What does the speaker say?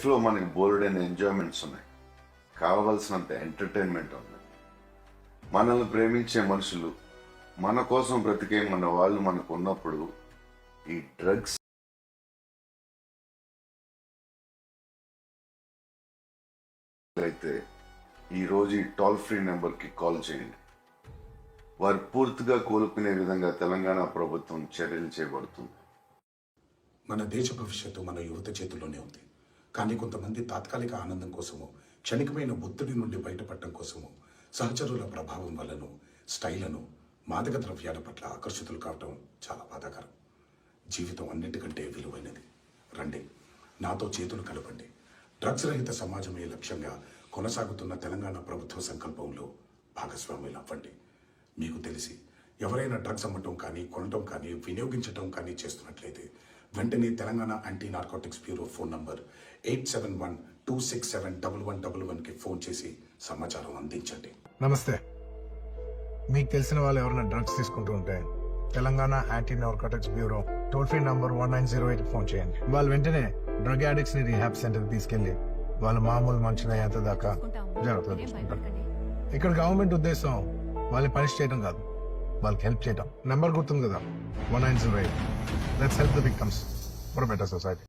లైఫ్లో మనకి బోల్డైన ఎంజాయ్మెంట్స్ ఉన్నాయి, కావలసినంత ఎంటర్టైన్మెంట్ ఉంది. మనల్ని ప్రేమించే మనుషులు, మన కోసం బ్రతికే మన వాళ్ళు మనకు ఉన్నప్పుడు ఈ డ్రగ్స్ అయితే ఈరోజు ఈ టోల్ ఫ్రీ నెంబర్కి కాల్ చేయండి. వారు పూర్తిగా కోలుకునే విధంగా తెలంగాణ ప్రభుత్వం చర్యలు చేపడుతుంది. మన దేశ భవిష్యత్తు మన యువత చేతుల్లోనే ఉంది. కానీ కొంతమంది తాత్కాలిక ఆనందం కోసము, క్షణికమైన ఒత్తిడి నుండి బయటపడటం కోసము, సహచరుల ప్రభావం వల్లను, స్టైలను, మాదక ద్రవ్యాల పట్ల ఆకర్షితులు కావటం చాలా బాధాకరం. జీవితం అన్నిటికంటే విలువైనది. రండి, నాతో చేతులు కలపండి. డ్రగ్స్ రహిత సమాజమే లక్ష్యంగా కొనసాగుతున్న తెలంగాణ ప్రభుత్వ సంకల్పంలో భాగస్వాములు అవ్వండి. మీకు తెలిసి ఎవరైనా డ్రగ్స్ అమ్మటం కానీ, కొనటం కానీ, వినియోగించటం కానీ చేస్తున్నట్లయితే వెంటనే Telangana anti narcotics bureau phone number 8712671111కి ఫోన్ చేసి సమాచారం అందించండి. నమస్తే. మీకు తెలిసిన వాళ్ళు ఎవరైనా డ్రగ్స్ తీసుకుంటూ ఉంటే Telangana anti narcotics bureau toll free number 1908 phone చేయండి. వాళ్ళు వెంటనే డ్రగ్ అడిక్ట్స్ ని రీహాబ్ సెంటర్ తీసుకెళ్లి వాళ్ళు మామూలు మనుషులయ్యేంత దాకా జాగ్రత్తలు తీసుకుంటారు. ఇక్కడ గవర్నమెంట్ ఉద్దేశం వాళ్ళని పనిష్ చేయడం కాదు, వాళ్ళకి హెల్ప్ చేయడం. నెంబర్ గుర్తుంది కదా, 1908. Let's help the victims for better society.